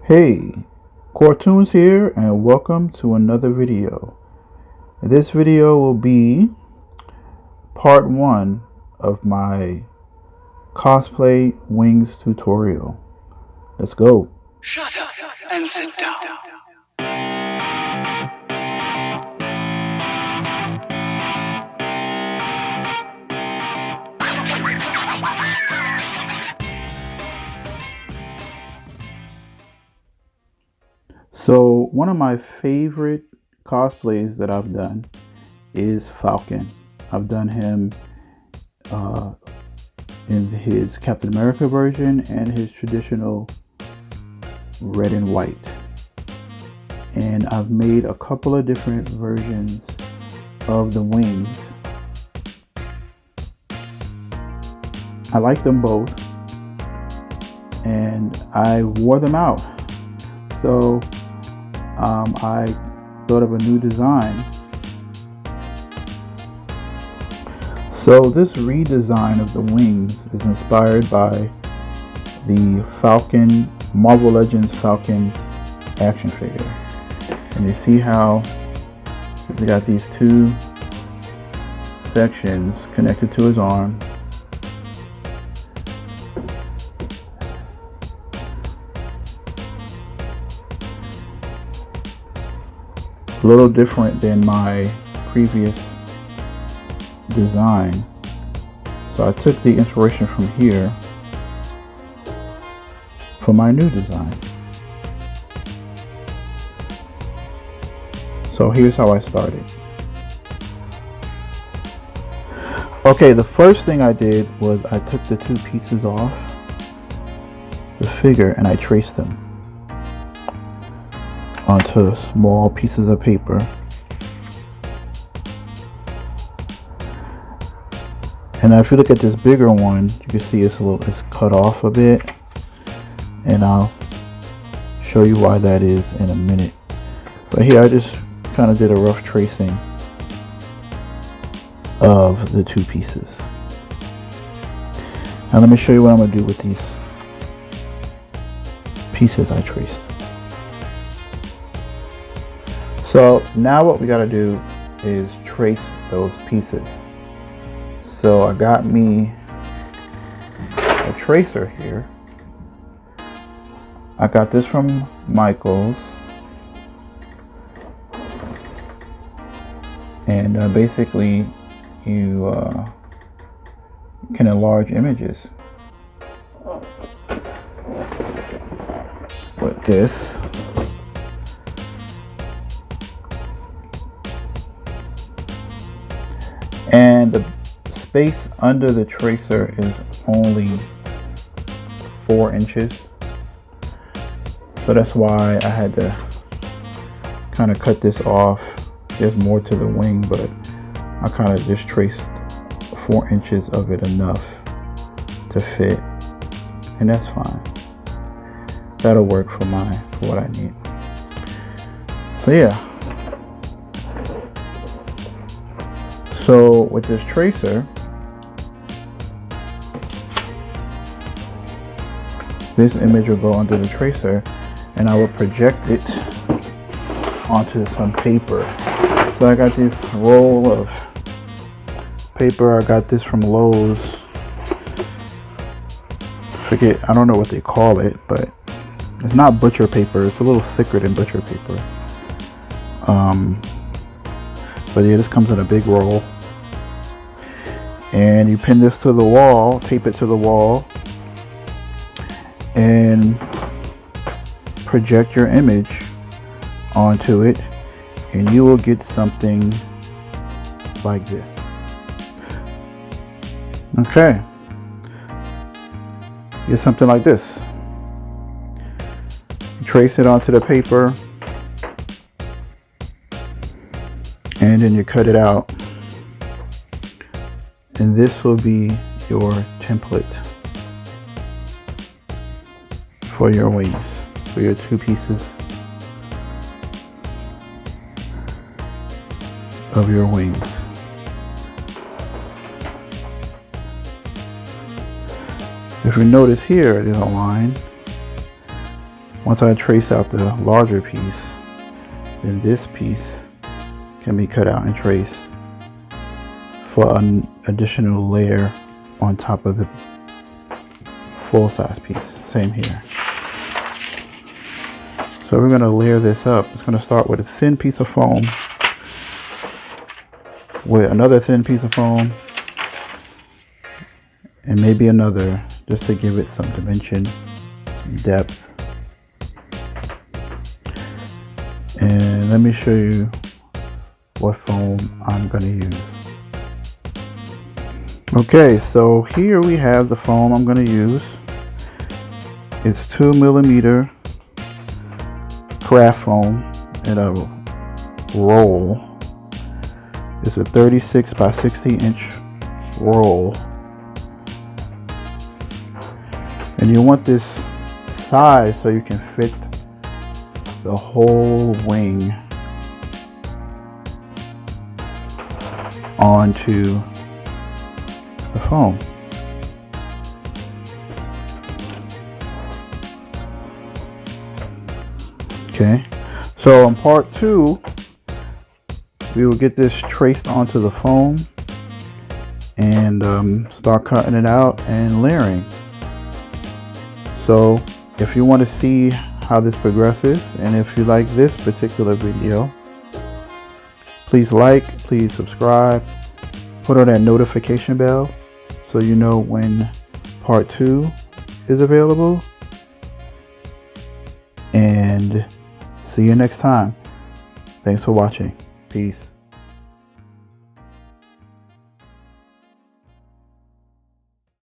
Hey, Cartoons here and welcome to another video. This video will be part 1 of my cosplay wings tutorial. Let's go. Shut up and sit down. So one of my favorite cosplays that I've done is Falcon. I've done him in his Captain America version and his traditional red and white. And I've made a couple of different versions of the wings. I like them both and I wore them out. So I thought of a new design. So this redesign of the wings is inspired by the Falcon, Marvel Legends Falcon action figure. And you see how he's got these two sections connected to his arm. A little different than my previous design. So I took the inspiration from here for my new design. So here's how I started. Okay, the first thing I did was I took the two pieces off the figure and I traced them onto small pieces of paper. And now if you look at this bigger one, you can see it's cut off a bit, and I'll show you why that is in a minute. But here I just kind of did a rough tracing of the two pieces. Now let me show you what I'm going to do with these pieces I traced. So now what we got to do is trace those pieces. So I got me a tracer here. I got this from Michael's. And basically you can enlarge images with this. And the space under the tracer is only 4 inches. So that's why I had to kind of cut this off. There's more to the wing, but I kind of just traced 4 inches of it enough to fit. And that's fine. That'll work for what I need. So yeah. So with this tracer, this image will go under the tracer and I will project it onto some paper. So I got this roll of paper. I got this from Lowe's. I don't know what they call it, but it's not butcher paper. It's a little thicker than butcher paper. But yeah, this comes in a big roll. And you pin this to the wall, tape it to the wall, and project your image onto it, and you will get something like this. Okay. Get something like this. Trace it onto the paper, and then you cut it out. And this will be your template for your wings, for your two pieces of your wings. If you notice here, there's a line Once I trace out the larger piece, then this piece can be cut out and traced for an additional layer on top of the full-size piece. Same here. So we're going to layer this up. It's going to start with a thin piece of foam, with another thin piece of foam, and maybe another, just to give it some dimension, depth. And let me show you what foam I'm going to use. Okay, so here we have the foam I'm going to use. It's 2mm craft foam in a roll. It's a 36 by 60 inch roll. And you want this size so you can fit the whole wing onto the foam. Okay, so in part 2 we will get this traced onto the foam and start cutting it out and layering. So if you want to see how this progresses, and if you like this particular video, please like, please subscribe, put on that notification bell so you know when part 2 is available, and see you next time. Thanks for watching. Peace.